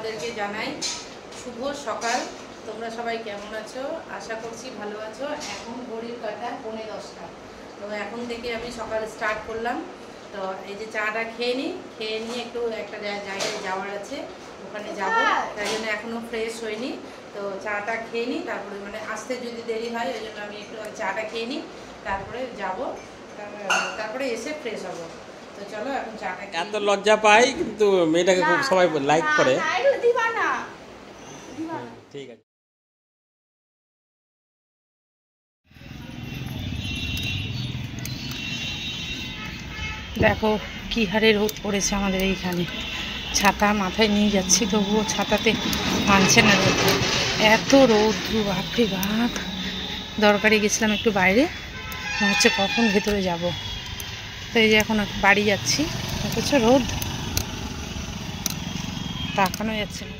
তোমাদেরকে জানাই শুভ সকাল। তোমরা সবাই কেমন আছো? আশা করছি ভালো আছো। এখন ঘড়ির কাঁটা 9:45। তো এখন থেকে আমি সকাল স্টার্ট করলাম। তো এই যে চাটা খেয়ে নিয়ে একটু একটা জায়গায় যাওয়ার আছে, ওখানে যাব। তাই জন্য এখনও ফ্রেশ হয়নি। তো চাটা খেয়ে নিই, তারপরে মানে আসতে যদি দেরি হয় ওই জন্য আমি একটু চাটা খেয়ে নিই, তারপরে যাব, তারপরে এসে ফ্রেশ হবো। তো চলো এখন চাটা। এত লজ্জা পাই কিন্তু মেয়েটাকে খুব সবাই লাইক করে। ঠিক আছে। দেখো কি হারে রোদ পড়েছে আমাদের এইখানে। ছাতা মাথায় নিয়ে যাচ্ছি, তবুও ছাতাতে মানছে না রোদ। এত রৌদ্র, বাপরে বাপ। দরকারে গেছিলাম একটু বাইরে, মনে হচ্ছে কখন ভেতরে যাব। তো এই যে এখন বাড়ি যাচ্ছি, অথচ রোদ, তাকানো যাচ্ছে না।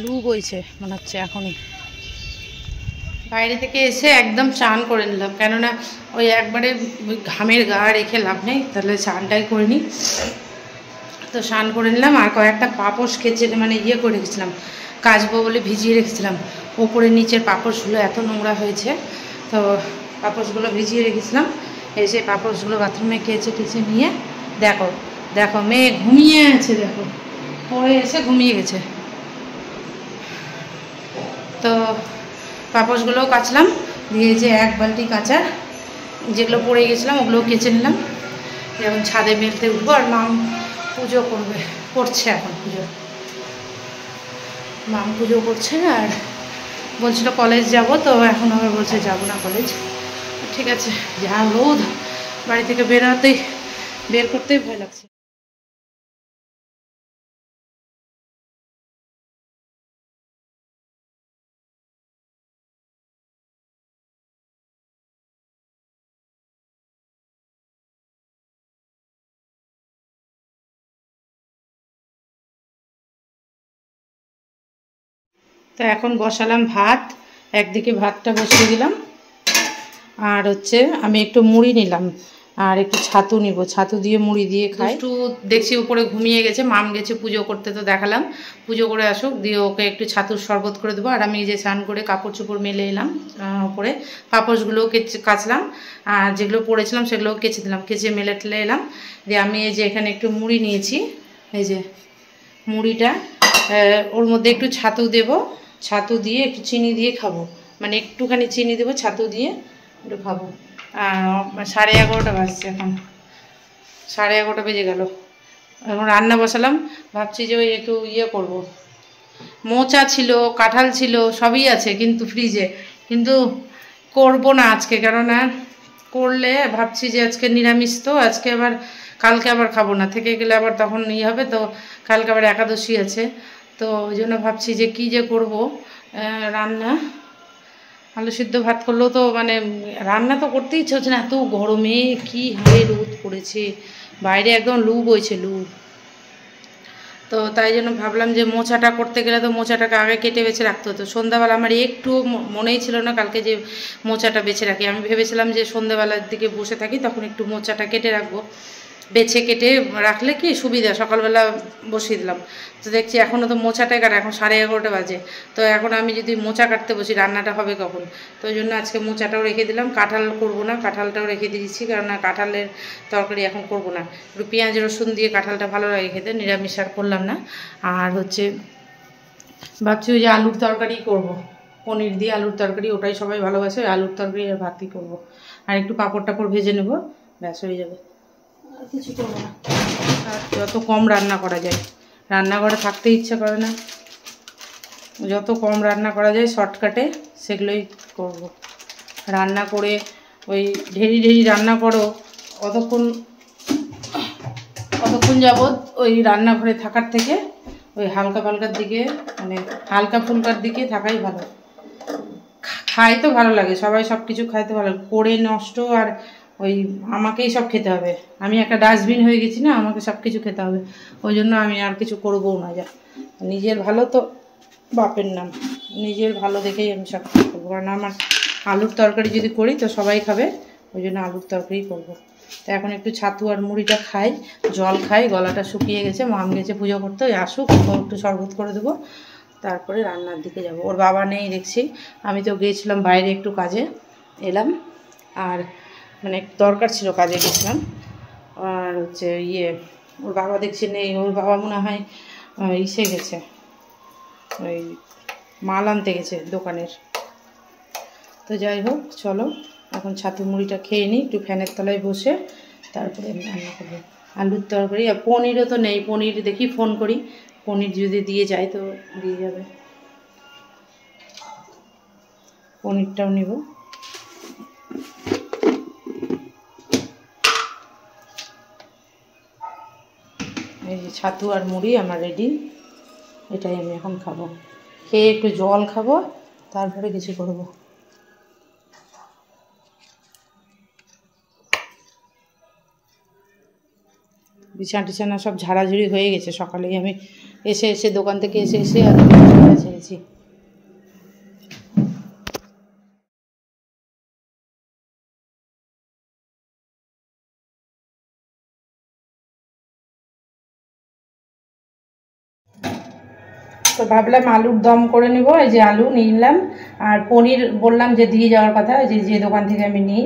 লু বইছে মনে হচ্ছে এখনই। বাইরে থেকে এসে একদম চান করে নিলাম, কেননা ওই একবারে ঘামের গা রেখে লাভ নেই, তাহলে চানটাই করে নিই। তো স্নান করে নিলাম, আর কয়েকটা পাপোশ কেচে মানে করে রেখেছিলাম, কাচবো বলে ভিজিয়ে রেখেছিলাম। ওপরে নিচের পাপোশগুলো এত নোংরা হয়েছে, তো পাপোশগুলো ভিজিয়ে রেখেছিলাম। এসে পাপোশগুলো বাথরুমে কেচে নিয়ে দেখো দেখো মেয়ে ঘুমিয়ে আছে, দেখো পরে এসে ঘুমিয়ে গেছে। তো পাপোশগুলোও কাচলাম, দিয়ে যে এক বালতি কাঁচা যেগুলো পড়ে গেছিলাম ওগুলোও কেচে নিলাম। যেমন ছাদে মেলতে উঠবো, আর মাম পুজো করছে এখন পুজো, মাম পুজো করছে। আর বলছিল কলেজ যাব, তো এখন আবার বলছে যাব না কলেজ। ঠিক আছে, যা রোদ, বাড়ি থেকে বের করতেই ভয় লাগছে। তো এখন বসালাম ভাত, একদিকে ভাতটা বসিয়ে দিলাম, আর হচ্ছে আমি একটু মুড়ি নিলাম আর একটু ছাতু নিব, ছাতু দিয়ে মুড়ি দিয়ে খাই। একটু দেখছি উপরে ঘুমিয়ে গেছে, মাম গেছে পুজো করতে, তো দেখালাম পুজো করে আসুক, দিয়ে ওকে একটু ছাতুর শরবত করে দেবো। আর আমি যে স্নান করে কাপড় চোপড় মেলে এলাম উপরে, পাপোশগুলোও কাচলাম, আর যেগুলো পরেছিলাম সেগুলোও কেচে দিলাম, কেচে মেলে টেলে এলাম। দিয়ে আমি এই যে এখানে একটু মুড়ি নিয়েছি, এই যে মুড়িটা, ওর মধ্যে একটু ছাতু দেব, ছাতু দিয়ে একটু চিনি দিয়ে খাবো, মানে একটুখানি চিনি দেবো, ছাতু দিয়ে একটু খাবো। 11:30 বাজছে, এখন 11:30 বেজে গেল। এখন রান্না বসালাম, ভাবছি যে ওই একটু করব। মোচা ছিল, কাঁঠাল ছিল, সবই আছে কিন্তু ফ্রিজে, কিন্তু করব না আজকে, কেননা করলে ভাবছি যে আজকে নিরামিষ, তো আজকে আবার কালকে আবার খাবো না, থেকে গেলে আবার তখন হবে। তো কালকে আবার একাদশী আছে, তো ওই জন্য ভাবছি যে কী যে করব রান্না। আলু সিদ্ধ ভাত করলেও তো মানে রান্না তো করতেই ইচ্ছে হচ্ছে না, এত গরমে কি হারে রোদ পড়েছে, বাইরে একদম লু বইছে, লু। তো তাই জন্য ভাবলাম যে মোচাটা করতে গেলে তো মোচাটাকে আগে কেটে বেছে রাখতে হতো। সন্ধ্যাবেলা আমার একটু মনেই ছিল না কালকে যে মোচাটা বেছে রাখি। আমি ভেবেছিলাম যে সন্ধ্যাবেলার দিকে বসে থাকি, তখন একটু মোচাটা কেটে রাখবো, বেছে কেটে রাখলে কি সুবিধা, সকালবেলা বসিয়ে দিলাম। তো দেখছি এখনও তো মোচাটাই কাটা, এখন 11:30 বাজে। তো এখন আমি যদি মোচা কাটতে বসি, রান্নাটা হবে কখন? তো ওই জন্য আজকে মোচাটাও রেখে দিলাম, কাঁঠাল করবো না, কাঁঠালটাও রেখে দিয়েছি, কারণ কাঁঠালের তরকারি এখন করবো না। একটু পেঁয়াজ রসুন দিয়ে কাঁঠালটা ভালো লাগে খেতে, নিরামিষ আর করলাম না। আর হচ্ছে ভাবছি ওই যে আলুর তরকারি করব, পনির দিয়ে আলুর তরকারি, ওটাই সবাই ভালোবাসে, আলুর তরকারি আর ভাতই করবো। আর একটু পাঁপড় টাপড় ভেজে নেবো, ব্যাস হয়ে যাবে, আর কিছু করবো না। আর যত কম রান্না করা যায়, রান্নাঘরে থাকতে ইচ্ছা করে না, যত কম রান্না করা যায় শর্টকাটে সেগুলোই করব। রান্না করে ওই ঢেরি রান্না করো, অতক্ষণ যাবৎ ওই রান্নাঘরে থাকার থেকে ওই হালকা ফালকার দিকে, মানে হালকা ফুলকার দিকে থাকাই ভালো। খাই তো ভালো লাগে, সবাই সব কিছু খাইতে ভালো লাগে, করে নষ্ট আর ওই আমাকেই সব খেতে হবে। আমি একটা ডাস্টবিন হয়ে গেছি না, আমাকে সব কিছু খেতে হবে, ওই জন্য আমি আর কিছু করবও না। যা নিজের ভালো তো বাপের নাম, নিজের ভালো দেখেই আমি সব কিছু করবো। কারণ আমার আলুর তরকারি যদি করি তো সবাই খাবে, ওই জন্য আলুর তরকারি করবো। তো এখন একটু ছাতু আর মুড়িটা খাই, জল খাই, গলাটা শুকিয়ে গেছে। মাম গেছে পুজো করতে, ওই আসুক, একটু শরবত করে দেবো, তারপরে রান্নার দিকে যাব। ওর বাবা নেই দেখছি, আমি তো গিয়েছিলাম বাইরে একটু কাজে, এলাম, আর মানে দরকার ছিল, কাজে গেছিলাম। আর হচ্ছে ওর বাবা দেখছি নেই, ওর বাবা মনে হয় ইসে গেছে, ওই মাল আনতে গেছে দোকানের। তো যাই হোক, চলো এখন ছাতু মুড়িটা খেয়ে নিই, একটু ফ্যানের তলায় বসে, তারপরে আমি রান্না করবো। আলুর তরকারি, আর পনিরও তো নেই, পনির দেখি ফোন করি, পনির যদি দিয়ে যায় তো দিয়ে যাবে, পনিরটাও নিব। এই যে ছাতু আর মুড়ি আমার রেডি, এটাই আমি এখন খাবো। খেয়ে একটু জল খাবো, তারপরে কিছু করবো। বিছানা টিছানা সব ঝাড়াঝুড়ি হয়ে গেছে, সকালেই আমি এসে দোকান থেকে এসে আর ছেড়েছি। তো ভাবলাম আলুর দম করে নিব, এই যে আলু নিলাম, আর পনির বললাম যে দিয়ে যাওয়ার কথা, যে দোকান থেকে আমি নিই,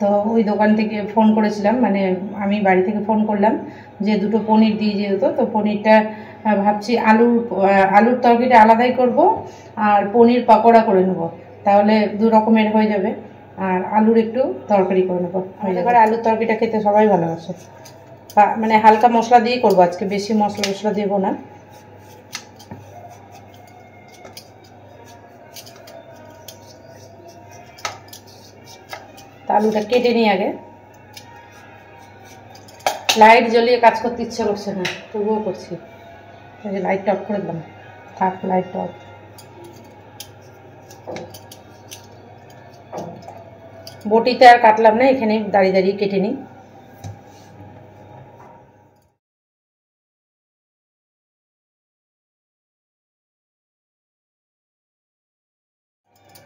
তো ওই দোকান থেকে ফোন করেছিলাম, মানে আমি বাড়ি থেকে ফোন করলাম যে দুটো পনির দিয়ে যেত। তো পনিরটা ভাবছি আলুর তরকারিটা আলাদাই করব, আর পনির পকোড়া করে নেব, তাহলে দু রকমের হয়ে যাবে। আর আলুর একটু তরকারি করে নেবো। এবারে আলুর তরকারিটা খেতে সবাই ভালোবাসে, মানে হালকা মশলা দিয়ে করবো আজকে, বেশি মশলা দেবো না। আলুটা কেটে নিই আগে। লাইট জ্বলিয়ে কাজ করতে ইচ্ছে করছে না, তবুও করছি। লাইটটা অফ করে দিলাম, থাক লাইটটা অফ। বটিতে আর কাটলাম না, এখানে দাঁড়িয়ে দাঁড়িয়ে কেটে নিই।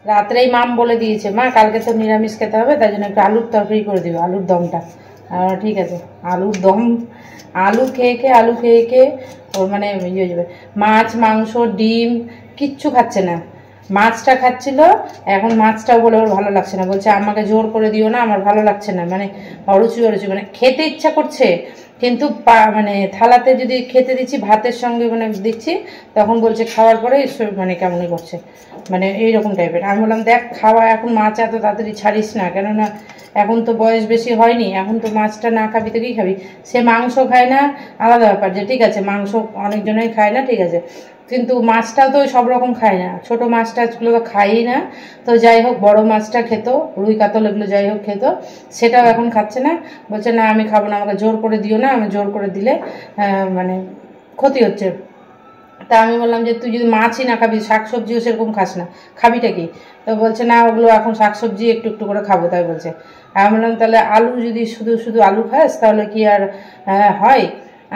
রাত্রেই মাম বলে দিয়েছে, মা কালকে তো নিরামিষ খেতে হবে, তাই জন্য একটু আলুর তরকারি করে দিবে, আলুর দমটা। ঠিক আছে, আলুর দম, আলু খেয়ে খেয়ে ওর মানে ইয়ে হয়ে যাবে। মাছ মাংস ডিম কিচ্ছু খাচ্ছে না, মাছটা খাচ্ছিল, এখন মাছটাও বলে ওর ভালো লাগছে না, বলছে আমাকে জোর করে দিও না, আমার ভালো লাগছে না, মানে অরুচি মানে খেতে ইচ্ছা করছে, কিন্তু মানে থালাতে যদি খেতে দিচ্ছি ভাতের সঙ্গে মানে দিচ্ছি, তখন বলছে খাওয়ার পরে মানে কেমনই করছে, মানে এইরকম টাইপের। আমি বললাম দেখ খাওয়া, এখন মাছ এত তাড়াতাড়ি ছাড়িস না, কেননা এখন তো বয়স বেশি হয়নি, এখন তো মাছটা না খাবি তো কি খাবি। সে মাংস খায় না আলাদা ব্যাপার, যে ঠিক আছে মাংস অনেকজনেই খায় না, ঠিক আছে, কিন্তু মাছটাও তো সব রকম খায় না, ছোটো মাছ টাছগুলো তো খায়ই না। তো যাই হোক বড় মাছটা খেত, রুই কাতল এগুলো যাই হোক খেত, সেটাও এখন খাচ্ছে না, বলছে না আমি খাবো না, আমাকে জোর করে দিও না, আমি জোর করে দিলে মানে ক্ষতি হচ্ছে। তা আমি বললাম যে তুই যদি মাছই না খাবি, শাকসবজিও সেরকম খাস না, খাবিটা কি? তো বলছে না ওগুলো এখন শাকসবজি একটু একটু করে খাবো, তাই বলছে। আমি বললাম তাহলে আলু যদি শুধু আলু খাস তাহলে কি আর হয়?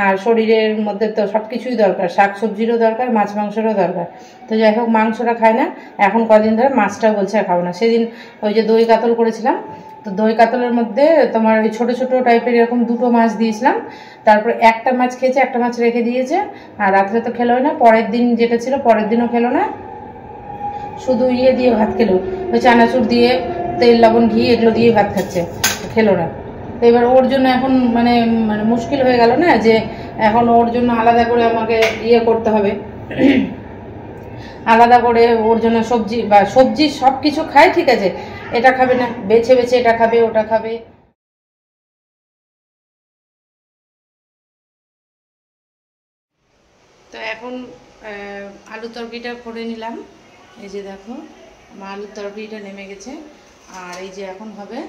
আর শরীরের মধ্যে তো সব কিছুই দরকার, শাকসবজিরও দরকার, মাছ মাংসেরও দরকার। তো যাই হোক মাংসটা খায় না, এখন কদিন ধরে মাছটাও বলছে আর খাবো না। সেদিন ওই যে দই কাতল করেছিলাম, তো দই কাতলের মধ্যে তোমার ওই ছোটো ছোটো টাইপের এরকম দুটো মাছ দিয়েছিলাম, তারপরে একটা মাছ খেয়েছে, একটা মাছ রেখে দিয়েছে, আর রাত্রে তো খেলোই না, পরের দিন যেটা ছিল পরের দিনও খেলো না, শুধু দিয়ে ভাত খেলো, ওই চানাচুর দিয়ে তেল লবণ ঘি এগুলো দিয়ে ভাত খাচ্ছে, খেলো না। তো এবার ওর জন্য এখন মানে মানে মুশকিল হয়ে গেল না, যে এখন ওর জন্য আলাদা করে আমাকে করতে হবে, আলাদা করে ওর জন্য সবজি সব কিছু খায়, ঠিক আছে, এটা খাবে না, বেছে বেছে এটা খাবে ওটা খাবে। তো এখন আলু তরকারিটা করে নিলাম, এই যে দেখো আমার আলুর তরকারিটা নেমে গেছে। আর এই যে এখন হবে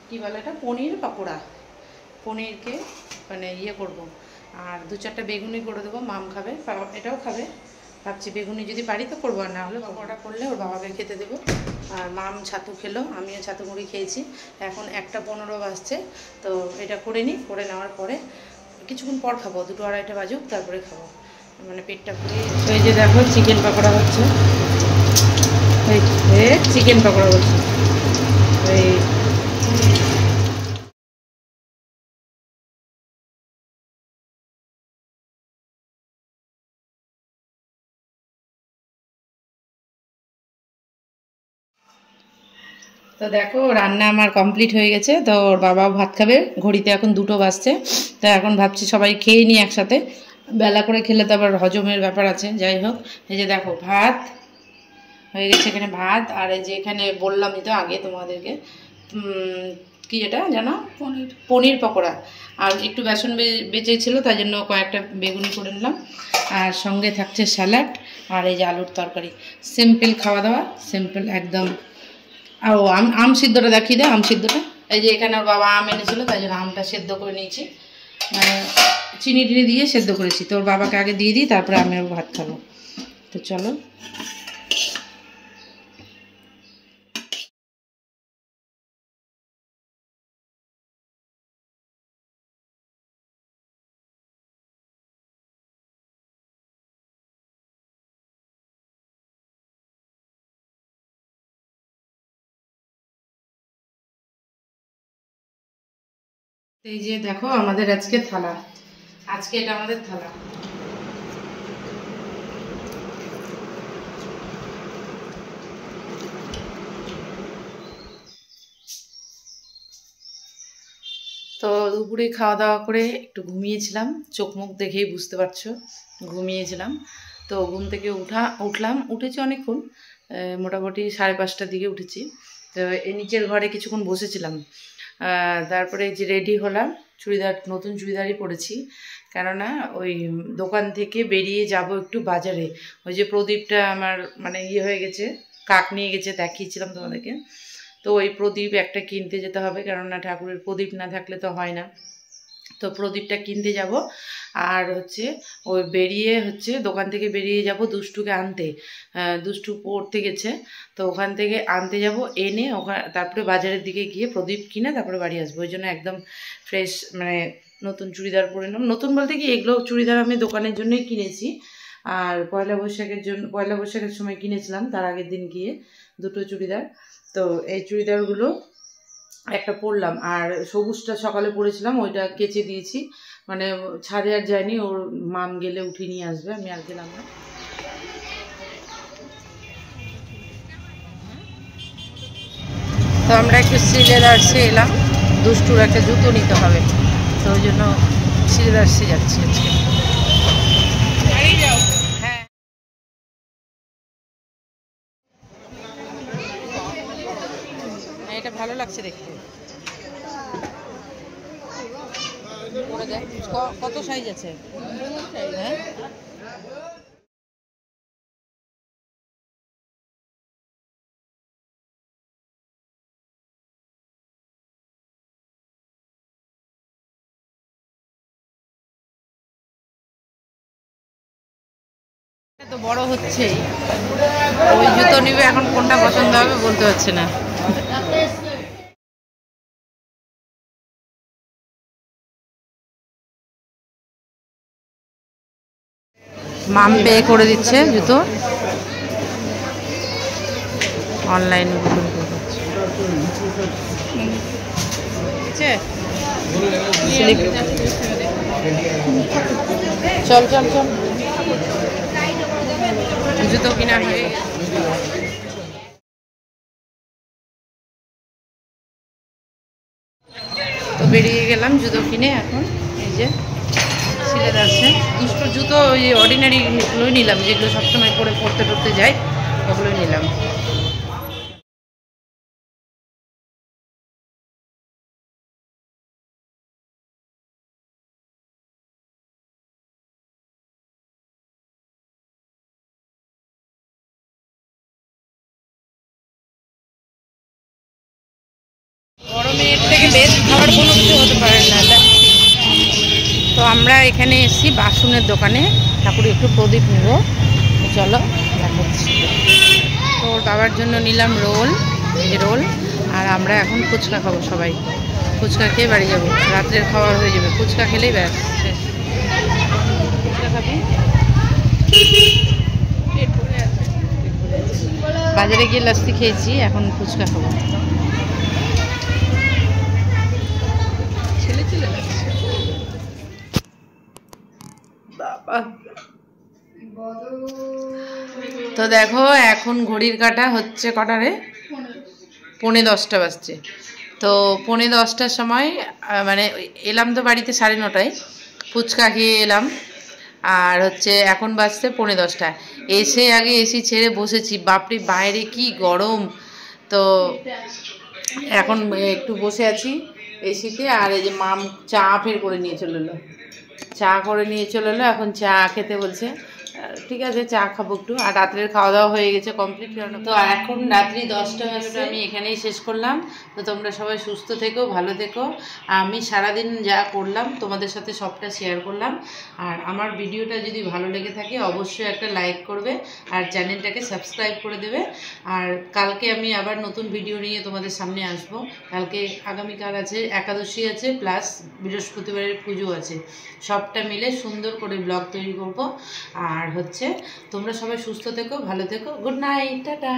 কি বলে এটা, পনির পকোড়া, পনিরকে মানে করব, আর দু চারটা বেগুনি করে দেবো, মাম খাবে, এটাও খাবে, ভাবছি বেগুনি যদি পারি তো করবো, আর না হলে পকোড়া করলে ওর বাবাকে খেতে দেবো। আর মাম ছাতু খেলো, আমিও ছাতু মুড়ি খেয়েছি। এখন 1:15 বাজছে, তো এটা করে নিই, করে নেওয়ার পরে কিছুক্ষণ পর খাবো, 2-2:30 বাজুক, তারপরে খাবো, মানে পেটটা পুরে। এই যে দেখো চিকেন পকোড়া হচ্ছে, চিকেন পকোড়া হচ্ছে, এই তো দেখো রান্না আমার কমপ্লিট হয়ে গেছে। তো ওর বাবাও ভাত খাবে, ঘড়িতে এখন 2টো বাজছে। তো এখন ভাবছি সবাই খেয়ে নিই একসাথে, বেলা করে খেলে তো আবার হজমের ব্যাপার আছে। যাই হোক, এই যে দেখো ভাত হয়ে গেছে, এখানে ভাত। আর এই যে এখানে বললামই তো আগে তোমাদেরকে, কি এটা জানো, পনির পকোড়া। আর একটু বেসন বেঁচে ছিল, তাই জন্য কয়েকটা বেগুনি করে নিলাম। আর সঙ্গে থাকছে স্যালাড আর এই যে আলুর তরকারি। সিম্পল খাওয়া দাওয়া, সিম্পল একদম। আর ও আম সিদ্ধটা দেখিয়ে দেয়, আম সিদ্ধটা। এই যে এখানে ওর বাবা আম এনেছিলো, তাই জন্য আমটা সেদ্ধ করে নিয়েছি, মানে চিনি টিনি দিয়ে সেদ্ধ করেছি। তো ওর বাবাকে আগে দিয়ে দিই, তারপরে আমি ভাত খাবো। তো চলো। এই যে দেখো আমাদের আজকে থালা, আজকে এটা আমাদের থালা। তো দুপুরে খাওয়া দাওয়া করে একটু ঘুমিয়েছিলাম, চোখ মুখ দেখেই বুঝতে পারছো ঘুমিয়েছিলাম। তো ঘুম থেকে উঠেছি অনেকক্ষণ, মোটামুটি 5:30টার দিকে উঠেছি। তো এই নিচের ঘরে কিছুক্ষণ বসেছিলাম, তারপরে যে রেডি হলাম, নতুন চুড়িদারই পরেছি। কেননা ওই দোকান থেকে বেরিয়ে যাব একটু বাজারে। ওই যে প্রদীপটা আমার মানে হয়ে গেছে, কাক নিয়ে গেছে, দেখিয়েছিলাম তোমাদেরকে। তো ওই প্রদীপ একটা কিনতে যেতে হবে, কেননা ঠাকুরের প্রদীপ না থাকলে তো হয় না। তো প্রদীপটা কিনতে যাব। আর ওই দোকান থেকে বেরিয়ে যাব দুষ্টুকে আনতে। দুষ্টু পড়তে গেছে, তো ওখান থেকে আনতে যাব, এনে তারপরে বাজারের দিকে গিয়ে প্রদীপ কিনে তারপরে বাড়ি আসবো। ওই জন্য একদম ফ্রেশ, মানে নতুন চুড়িদার পরে নিলাম। নতুন বলতে কি, এগুলো চুড়িদার আমি দোকানের জন্যই কিনেছি। আর পয়লা বৈশাখের সময় কিনেছিলাম, তার আগের দিন গিয়ে 2টো চুড়িদার। তো এই চুড়িদারগুলো একটা পরলাম, আর সবুজটা সকালে পরেছিলাম, ওইটা কেচে দিয়েছি, মানে ছাদে আর যায়নি। ওর মাম গেলে উঠিয়ে নিয়ে আসবে, আমি আর গেলাম না। তো আমরা একটু শ্রীলেদার্সে এলাম, দুষ্টুর একটা জুতো নিতে হবে, তো ওই জন্য শ্রীলেদার্সে যাচ্ছি আজকে। হ্যাঁ, এটা ভালো লাগছে দেখতে। কত সাইজ আছে? হ্যাঁ, তো বড় হচ্ছেই, ওই জুতো নিবে, এখন কোনটা পছন্দ হবে বলতে পারছে না। মাম পে করে দিচ্ছে জুতো, অনলাইন চল চল চল, জুতো কিনা হয়ে তো বেরিয়ে গেলাম জুতো কিনে। এখন এই যে সিলে যাচ্ছে দুষ্টুর জুতো, ওই অর্ডিনারিগুলোই নিলাম, যেগুলো সবসময় পরে পড়তে যাই, ওগুলোই নিলাম। গরমের থেকে বেশ খাবার কোনো কিছু হতে পারে না। তো আমরা এখানে এসেছি বাসনের দোকানে, ঠাকুর একটু প্রদীপ নেব, চলো দেখাচ্ছি। তো ওর বাবার জন্য নিলাম রোল, এই রোল। আর আমরা এখন ফুচকা খাবো, সবাই ফুচকা খেয়ে বাড়ি যাবো, রাত্রের খাওয়ার হয়ে যাবে, ফুচকা খেলেই ব্যাস শেষ। ফুচকা খাবি, বাজারে গিয়ে লাস্তি খেয়েছি, এখন ফুচকা খাবো। তো দেখো এখন ঘড়ির কাঁটা হচ্ছে কটারে, 10:45 বাজছে। তো 10:45টার সময় মানে এলাম তো বাড়িতে 9:30টায়, ফুচকা খেয়ে এলাম। আর হচ্ছে এখন বাজছে 10:45। এসে আগে এসি ছেড়ে বসেছি, বাপরে বাইরে কি গরম। তো এখন একটু বসে আছি এসিতে। আর এই যে মাম চা ফের করে নিয়ে চলে এলো, এখন চা খেতে বলছে। ঠিক আছে, চা খাবো একটু। আর রাত্রের খাওয়া দাওয়া হয়ে গেছে কমপ্লিট। তো এখন রাত্রি 10টা বাজছে, আমি এখানেই শেষ করলাম। তো তোমরা সবাই সুস্থ থেকো, ভালো থেকো। আমি সারাদিন যা করলাম তোমাদের সাথে সবটা শেয়ার করলাম। আর আমার ভিডিওটা যদি ভালো লেগে থাকে অবশ্যই একটা লাইক করবে আর চ্যানেলটাকে সাবস্ক্রাইব করে দেবে। আর কালকে আমি আবার নতুন ভিডিও নিয়ে তোমাদের সামনে আসবো। কালকে আগামীকাল আছে একাদশী আছে, প্লাস বৃহস্পতিবারের পুজো আছে, সবটা মিলে সুন্দর করে ব্লগ তৈরি করব। আর হচ্ছে তোমরা সবাই সুস্থ থেকো, ভালো থেকো। Good night, tata.